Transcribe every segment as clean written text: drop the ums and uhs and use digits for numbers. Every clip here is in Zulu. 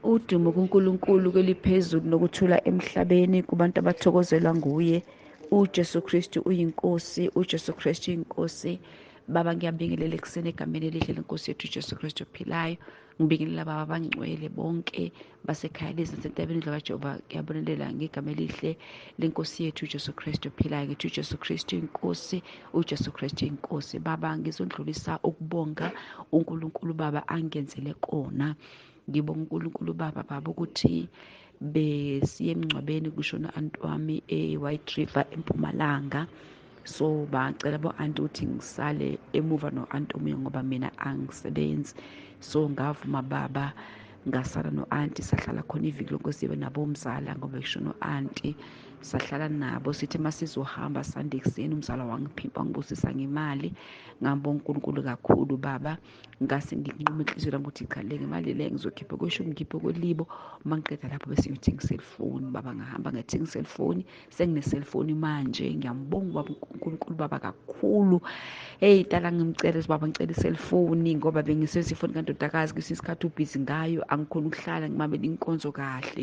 Udumo kuNkulunkulu kweliphezulu nokuthula emhlabeni kubantu abathokozelwa nguye. uJesu Kristu uyinkosi, uJesu Kristu uyinkosi. Baba, ngiyabingelela ekuseni egameni elihle lenkosi yethu uJesu Kristu ophilayo. Ngibingelela baba abangcwele bonke basekhaya lezi nasentabeni indlu kaJehova. Ngiyabonelela ngegama elihle lenkosi yethu uJesu Kristu ophilayo. Ngithi uJesu Kristu inkosi, uJesu Kristu inkosi. Baba, ngizondlulisa ukubonga uNkulunkulu baba angenzele kona. Ngibonga uNkulunkulu baba ukuthi besiye emngcwabeni kushona anti wami e-White River eMpumalanga. So bacela bo-anti ukuthi ngisale emuva no-anti omunye ngoba mina angisebenzi. So ngavuma baba ngasala no-anti, sahlala khona iviki lonke sibe nabo umzala ngoba kushona no-anti. Sahlala nabo sithi masizohamba sande ekuseni umzala wangiphimpa wangibusisa ngemali. Ngambonga uNkulunkulu kakhulu baba. Ngase nginquma inhliziyo yami ukuthi cha, le ngemali le ngizokhipha kweshumi ngikhiphe kwelibo. Uma ngiqeda lapho bese ngiyothenga iselfoni baba. Ngahamba ngathenga iselfoni, sengineselfoni manje. Ngiyambonga baba uNkulunkulu baba kakhulu. Hey dala ngimcela baba ngicela iselfoni ngoba bengisebenzisa ifoni kandodakazi kwesinye isikhathi ubhizi ngayo, angikhona ukuhlala ngimamele inkonzo kahle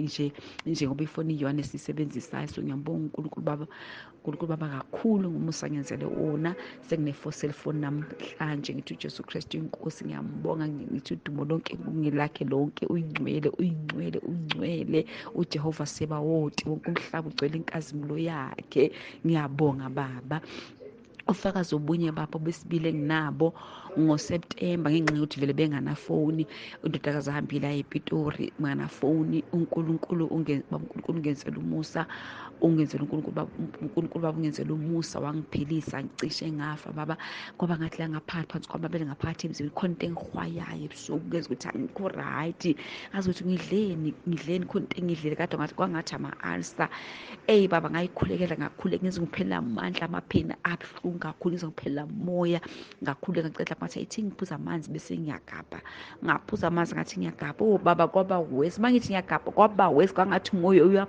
nje ngoba ifoni iyona esiyisebenzisayo. So ngiyambonga uNkulunkulu baba kakhulu ngomusa ngenzele wona. Sengine-4 cellphone namhlanje. Ngithi uJesu Kristu inkosi, ngiyambonga ngithi udumo lonke ngilakhe lonke. Uyingcwele, uyingcwele, uyingcwele uJehova Sebawoti, wonke umhlaba ugcwele inkazimulo yakhe. Ngiyabonga baba. Ufakazi obunye bapho besibili enginabo ngoSeptemba ngenxa yokuthi vele benganafoni. Undodakazi ahambile aye ePitori nganafoni. uNkulunkulu ungenzela umusa, uNkulunkulu baba ungenzela umusa, wangiphilisa ngicishe ngafa baba ngoba ngathi la ngaphakathi phansi kwamabele ngaphakathi emzimbeni khona into engihwayayo ebusuku kwenza ukuthi angikho right. Ngazi ukuthi ngidleni khona into engidlile kade kwangathi ama-ulcer. Baba ngayikhulekela ngakhuleka ngize ngiphelela amandla, amapheni abuhlungu kakhulu, ngize ngiphelela moya ngakhuleka ngicela ngathi ayithi ngiphuza amanzi bese ngiyagabha. Ngaphuza amanzi ngathi ngiyagabha. Baba kwaba wesi. Mangithi ngiyagabha kwaba wesi, kwangathi umoya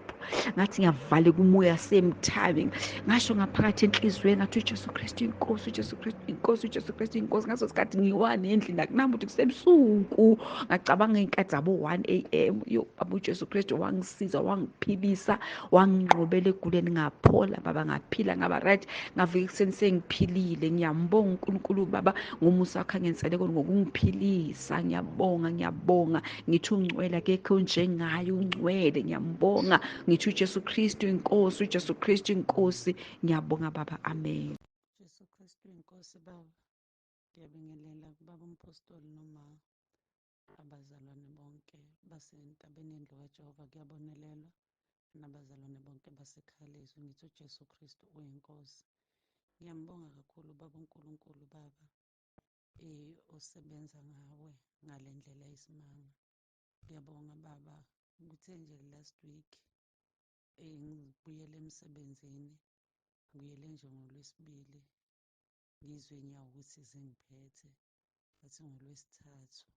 ngathi ngiyavaleka umoya same time. Ngasho ngaphakathi enhlizweni ngathi uJesu Kristu inkosi, uJesu Kristu inkosi, uJesu Kristu inkosi. Ngaso sikhathi ngiwane endlini akunamba ukuthi kusebusuku. Ngacabanga ngey'nkathi zabo 1 AM. Baba uJesu Kristu wangisiza, wangiphilisa, wanginqobela eguleni ngaphola baba, ngaphila ngaba right. Ngavika ekuseni sengiphilile. Ngiyambonga uNkulunkulu baba ngomusa wakhe angenzele kona ngokungiphilisa. Ngiyabonga ngithi ungcwele akekho njengaye, ungcwele. Ngiyambonga ngithi uJesu Kristu inkosi, uJesu Kristu inkosi. Ngiyabonga baba, amen. Jesu Kristu inkosi baba. Ngiyabingelela kubaba umpostoli noma abazalwane bonke basentabeni yendlu kaJehova. Kuyabonelelwa nabazalwane bonke basekhaya leZwi. Ngithi uJesu Kristu uyinkosi. Ngiyambonga kakhulu baba uNkulunkulu baba osebenza ngawe ngale ndlela eyisimanga. Ngiyabonga baba ngithe nje last week ngibuyele emsebenzini, ngibuyele nje ngoLwesibili ngizwe inyawo ukuthi zingiphethe. Ngathi ngoLwesithathu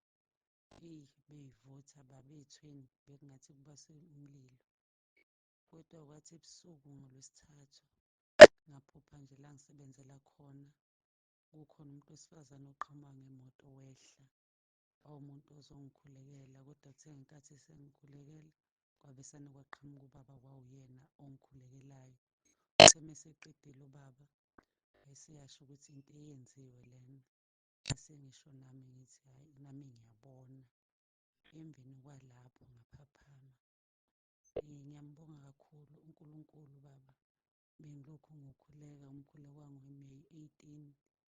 beyivutha babethweni bekungathi kubase umlilo. Kodwa kwathi ebusuku ngoLwesithathu ngaphupha nje la ngisebenzela khona, kukhona umuntu wesifazane oqhamuka ngemoto wehla. Umuntu ozongikhulekela, kodwa kuthe ngenkathi sengikhulekela kwabesane kwaqhamuka ubaba, kwawuyena ongikhulekelayo. Uthe meseqedile ubaba eseyasho ukuthi into eyenziwe lena. Bese ngisho nami ngithi hhayi, nami ngiyabona. Emveni kwalapho ngaphaphama. Ngiyambonga kakhulu uNkulunkulu baba. Bengilokhu ngikhuleka, umkhuleko wangoMeyi 18,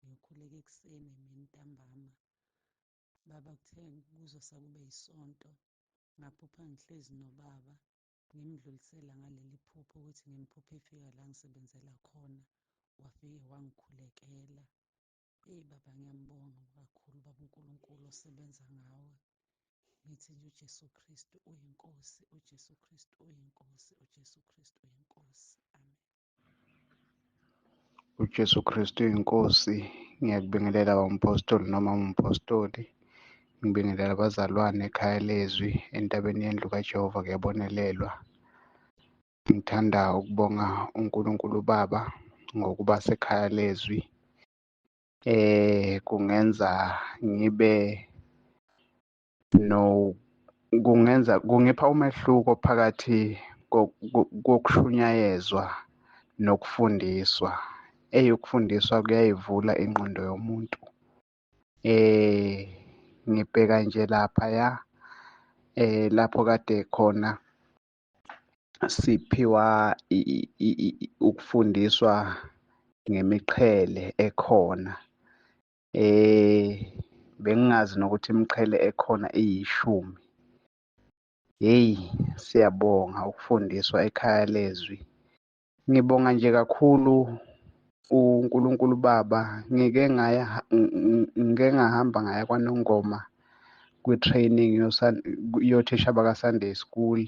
ngikhuleka ekuseni emini ntambama. Baba kuthe kuzosakube yisonto, ngaphupha ngihlezi nobaba ngimdlulisela ngaleli phupho ukuthi ngimphuphe efika la ngisebenzela khona, wafike wangikhulekela. Baba ngiyambonga kakhulu baba uNkulunkulu osebenza ngawe. Ngithi nje uJesu Kristu uyinkosi, uJesu Kristu uyinkosi, uJesu Kristu uyinkosi. Amen. uJesu Kristu inkosi. Ngiyakubingelela umpostoli noma umpostoli. Ngibingelela abazalwane ekhaya leZwi entabeni yendlu kaJehova. Kuyabonelelwa. Ngithanda ukubonga uNkulunkulu Baba ngokuba sekhaya leZwi. Kungenza ngibe kungipha umehluko phakathi kokushunyayezwa nokufundiswa. Ukufundiswa kuyayivula ingqondo yomuntu. Ngibheka nje laphaya lapho kade khona siphiwa ukufundiswa ngemiqhele ekhona. Bengingazi nokuthi imiqhele ekhona iyishumi. Hheyi, siyabonga ukufundiswa ekhaya leZwi. Ngibonga nje kakhulu uNkulunkulu Baba. Ngike ngahamba ngaya kwaNongoma kwi-training yothisha baka-Sunday school.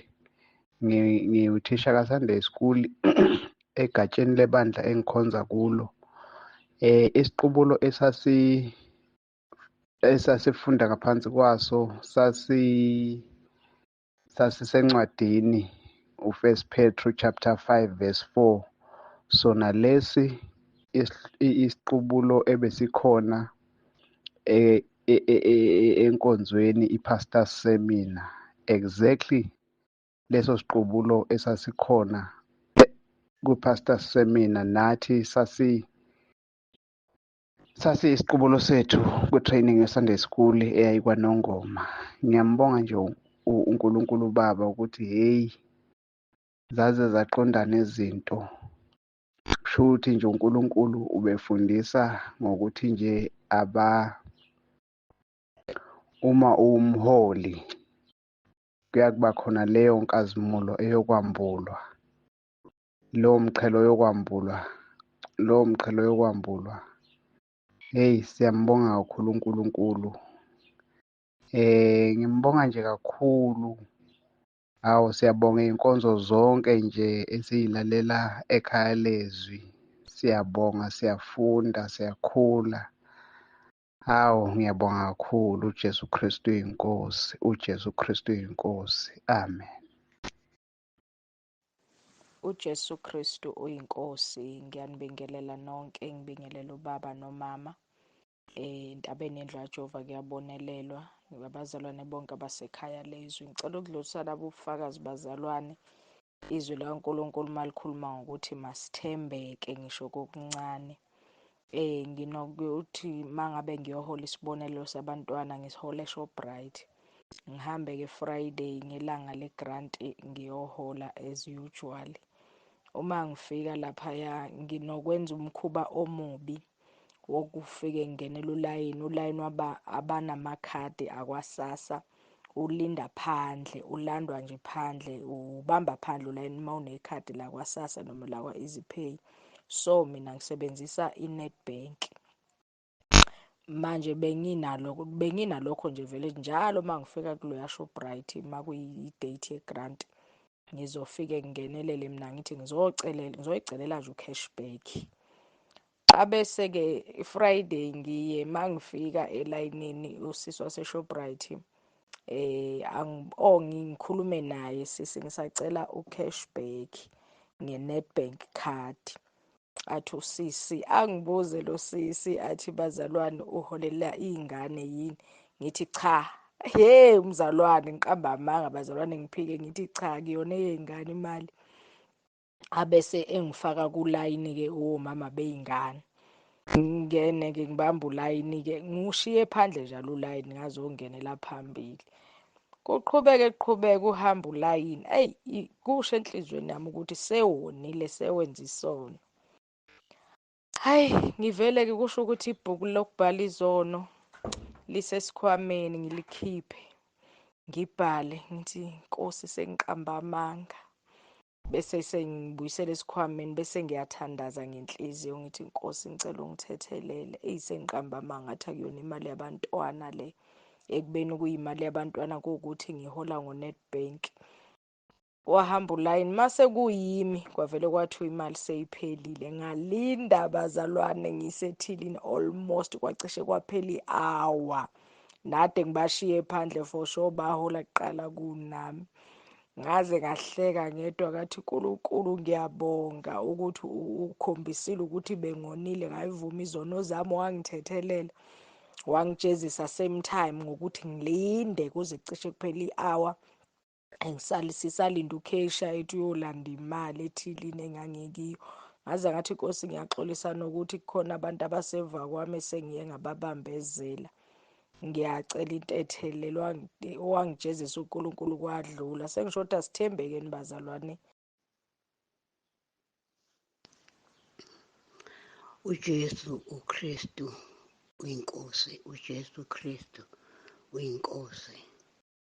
Ngiwuthisha ka-Sunday school egatsheni lebandla engikhonza kulo. Isiqubulo esasifunda ngaphansi kwaso sasisencwadini u-1 Petru chapter 5 verse 4. Sona lesi isiqubulo ebesikhona enkonzweni i-pastor seminar, exactly leso siqubulo esasikhona ku-pastor seminar nathi sasiyisiqubulo sethu ku-training ye-Sunday school eyayikwaNongoma. Ngiyambonga nje uNkulunkulu Baba ukuthi hheyi zaze zaqondana izinto. Kusho ukuthi nje uNkulunkulu ubefundisa ngokuthi nje uma uwumholi kuyakuba khona leyo nkazimulo eyokwambulwa. Lowo mqhelo yokwambulwa. Hey, siyambonga kakhulu uNkulunkulu. Ngimbonga nje kakhulu. Hawu, siyabonga iy'nkonzo zonke nje esiyilalela ekhaya leZwi. Siyabonga, siyafunda, siyakhula. Hawu, ngiyabonga kakhulu. uJesu Kristu uyinkosi. uJesu Kristu uyinkosi. Amen. uJesu Kristu uyinkosi. Ngiyanibingelela nonke, ngibingelela ubaba nomama. Entabeni yendlu kaJehova kuyabonelelwa. Abazalwane bonke abasekhaya leZwi. Ngicela ukudlulisa labo ubufakazi bazalwane. Izwi likaNkulunkulu malikhuluma ngokuthi masithembeke ngisho kokuncane. Nginokuthi mangabe ngiyohola isibonelelo sabantwana ngisihole eShoprite. Ngihambe-ke Friday ngelanga le-grant ngiyohola as usual. Uma ngifika laphaya nginokwenza umkhuba omubi wokufike ngingenela ulayini abanamakhadi akwaSASSA. Ulinda phandle, ulandwa nje phandle, ubamba phandle ulayini uma unekhadi lakwaSASSA noma lakwa-EasyPay. So mina ngisebenzisa i-Nedbank. Manje benginalokho nje vele njalo uma ngifika kuloya Shoprite uma kuyi-date ye-grant ngizofike ngingenelele mina ngithi ngizoyicelela nje u-cashback. Abese-ke Friday ngiye mangifika elayinini usisi waseShoprite ngikhulume naye sisi ngisacela u-cashback nge-Nedbank card. Athi usisi angibuze lo sisi athi bazalwane uholela iy'ngane yini? Ngithi cha. Umzalwane ngiqamba amanga bazalwane ngiphike ngithi cha, kuyona eyey'ngane imali. Abese engifaka kulayini-ke omama bey'ngane. Ngingene-ke ngibamba ulayini-ke ngiwushiye phandle njalo ulayini ngazongenela phambili. Kuqhubeke uhamba ulayini. Kusho enhlizweni yami ukuthi sewonile, sewenza isono. Ngivele-ke kusho ukuthi ibhuku lokubhala izono lisesikhwameni ngilikhiphe, ngibhale ngithi Nkosi sengiqamba amanga. Bese sengibuyisela esikhwameni bese ngiyathandaza ngenhliziyo ngithi Nkosi ngicela ungithethelele. Sengiqamba amanga ngathi akuyona imali yabantwana le. Ekubeni kuyimali yabantwana kuwukuthi ngihola ngo-Nedbank. Wahamba ulayini mase kuyimi kwavele kwathiwa imali seyiphelile. Ngalinda bazalwane ngisethilini almost kwacishe kwaphela i-hour. Nade ngibashiye phandle for sure bahola kuqala kunami. Ngaze ngahleka ngedwa ngathi Nkulunkulu ngiyabonga ukuthi ukhombisile ukuthi bengonile ngayivuma izono zami wangithethelela. wangijezisa same time ngokuthi ngilinde kuze cishe kuphela i-hour sisalinde ukhesha ethi uyolanda imali ethilini engangikiyo. Ngaze ngathi Nkosi ngiyaxolisa nokuthi kukhona abantu abaseva kwami esengiye ngababambezela. Ngiyacela into ethelelwa owangijezisa uNkulunkulu kwadlula. Sengishoda sithembekeni bazalwane. uJesu uKristu uyinkosi, uJesu Kristu uyinkosi.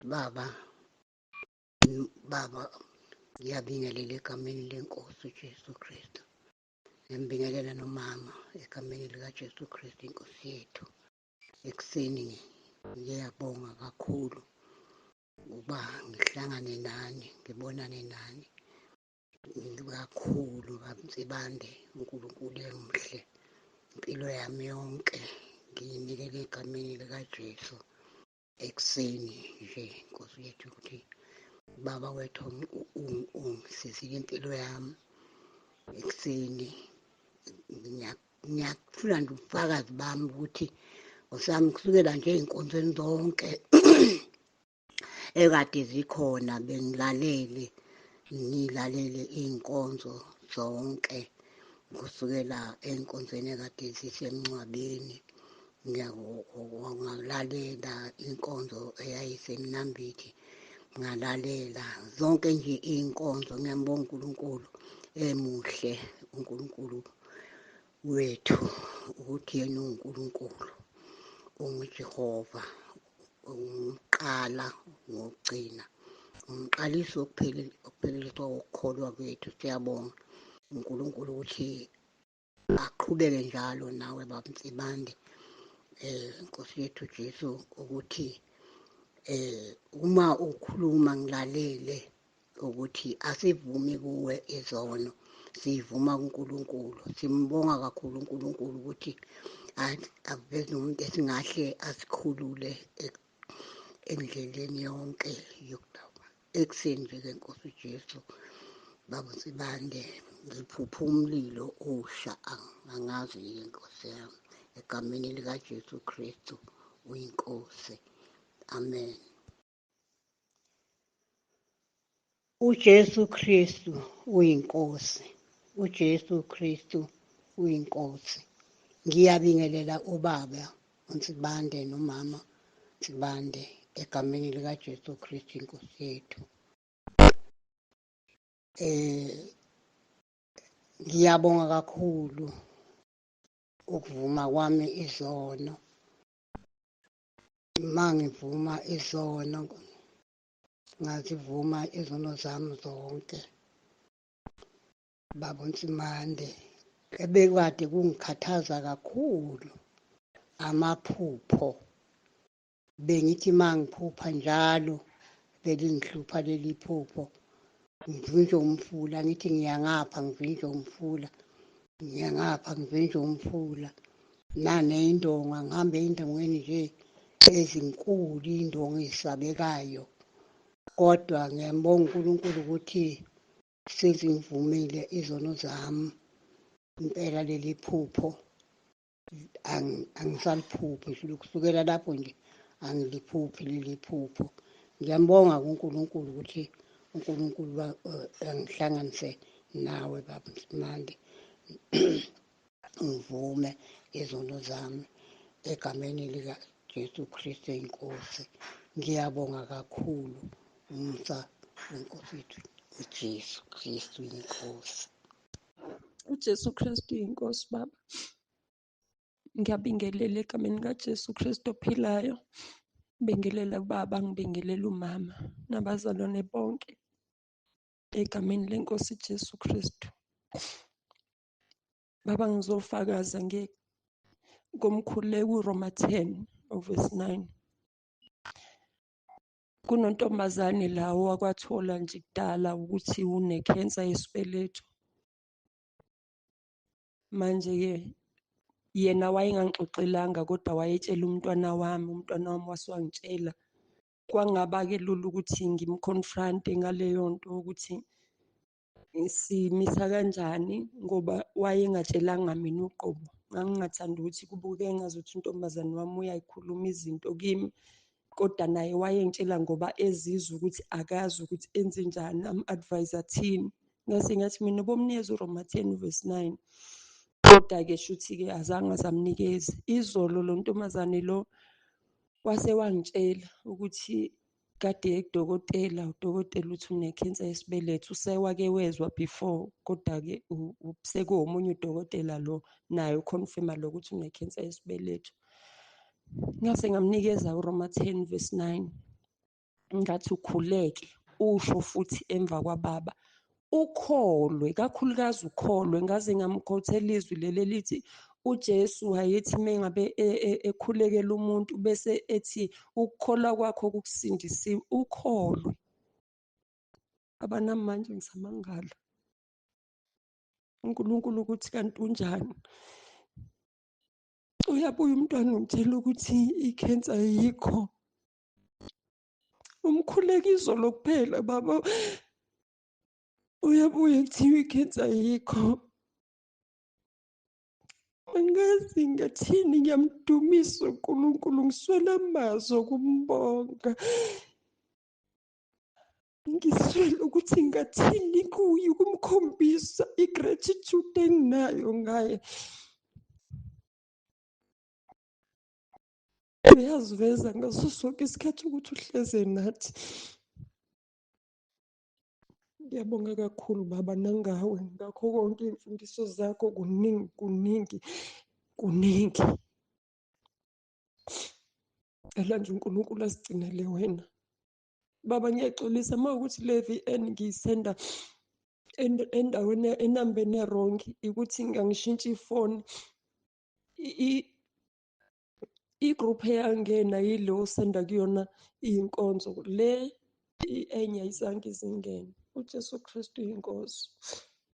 Baba, ngiyabingelela egameni lenkosi uJesu Kristu. Ngiyambingelela nomama egameni likaJesu Kristu inkosi yethu. Ekuseni ngiyabonga kakhulu ukuba ngihlangane nani, ngibonane nani kakhulu kaMsibande. uNkulunkulu emuhle, impilo yami yonke ngiyinikele egameni likaJesu. Ekuseni nje Nkosi yethu ukuthi Baba wethu ungisizile impilo yami. Ekuseni ngiyafuna nje ubufakazi bami ukuthi osami kusukela nje ey'nkonzweni zonke ekade zikhona ngilalele iy'nkonzo zonke kusukela ey'nkonzweni ekade zisemncwabeni. Ngalalela inkonzo eyayisemnambithi, ngalalela zonke nje iy'nkonzo. Ngiyambonga uNkulunkulu emuhle, uNkulunkulu wethu ukuthi yena uNkulunkulu, unguJehova, umqala ngokugcina, umqalisi okuphelelisa ukukholwa kwethu. Siyabonga uNkulunkulu ukuthi aqhubeke njalo nawe Baba Msibande, Nkosi yethu Jesu, ukuthi uma ukhuluma ngilalele ukuthi asivumi kuwe izono, sivuma kuNkulunkulu. Simbonga kakhulu uNkulunkulu ukuthi aveze umuntu esingahle asikhulule endleleni yonke yokudaba. Ekuseni nje-ke Nkosi Jesu, Baba Msibande, ngiphuphe umlilo usha, angazi-ke Nkosi yami, egameni likaJesu Kristu uyinkosi. Amen. uJesu Kristu uyinkosi, uJesu Kristu uyinkosi. Ngiyabingelela ubaba uNsibande nomama Nsibande egameni likaJesu Kristu inkosi yethu. Ngiyabonga kakhulu ukuvuma kwami izono. Mangivuma izono, ngazivuma izono zami zonke Baba Nsimande. Ebekade kungikhathaza kakhulu amaphupho. Bengithi mangiphupha njalo belingihlupha leli phupho, ngivinjwe umfula, ngithi ngiyangapha ngivinjwe umfula, ngiyangapha ngivinjwe umfula. Naney'ndonga, ngihambe ey'ndongeni nje ezinkulu, iy'ndonga ey'sabekayo. Kodwa ngiyambonga uNkulunkulu ukuthi sezingivumile izono zami. Impela leli phupho angisaliphuphi, kusukela lapho nje angiliphuphi leli phupho. Ngiyambonga kuNkulunkulu ukuthi uNkulunkulu angihlanganise nawe Baba Msimande, ngivume izono zami egameni likaJesu Kristu inkosi. Ngiyabonga kakhulu umusa wenkosi yethu uJesu Kristu inkosi. uJesu Kristu yinkosi Baba. Ngiyabingelela egameni kaJesu Kristu ophilayo. Ngibingelela ubaba, ngibingelela umama nabazalwane bonke egameni lenkosi Jesu Kristu. Baba, ngizofakaza ngomkhuleko uRoma 10:9. Kunontombazane lawo wakwathola nje kudala ukuthi unekhensa yesibeletho. Manje-ke yena wayengangixoxelanga, kodwa wayetshela umntwana wami wase wangitshela. Kwangaba-ke lula ukuthi ngimconfront-e ngaleyo nto ukuthi simisa kanjani, ngoba wayengatshelanga mina uqobo. ngangingathanda ukuthi kubuke ngazuthi untombazane wami uyayikhuluma izinto kimi, kodwa naye wayengitshela ngoba ezizwa ukuthi akazi ukuthi enze njani, am-advise athini. Ngase ngathi mina bomnikeza uRoma 10:9, kodwa-ke shuthi-ke azange azamnikeza. Izolo lo ntombazane lo wase wangitshela ukuthi kade kudokotela, udokotela uthi unekhensa yesibeletho. Usewake wezwa before, kodwa-ke sekuwomunye udokotela lo, naye ukhonfirma lo ukuthi unekhensa yesibeletho. Ngase ngamnikeza uRoma 10:9, ngathi ukhuleke usho futhi emva kwababa, ukholwe, kakhulukazi ukholwe. Ngaze ngamkhothela izwi leli elithi uJesu wayethi mengabe ekhulekela umuntu bese ethi ukukholwa kwakho kukusindisile, ukholwe. Abanamanje ngisamangala uNkulunkulu ukuthi kanti unjani. Uyabuya umntwana umtshela ukuthi ikhensa ayikho, umkhuleka izolo kuphela baba, uyabuya kuthiwa ikhensa ayikho. Angazi ngathini, ngiyamdumisa uNkulunkulu, ngiswele amazwi okumbonga. Ngiswele ukuthi ngathini kuye ukumkhombisa i-gratitude enginayo ngaye. Uyaziveza ngaso sonke isikhathi ukuthi uhleze nathi. Ngiyabonga kakhulu baba nangawe ngakho konke iy'mfundiso zakho, kuningi kuningi kuningi. Cela nje uNkulunkulu asigcinele wena baba. Ngiyaxolisa uma ukuthi le-VN ngiyisenda endaweni enambeni erongi, ukuthi ngangishintsha ifoni. I-group eyangena yile osenda kuyona iy'nkonzo, le enye ayizange izingene. uJesu Kristu yinkosi.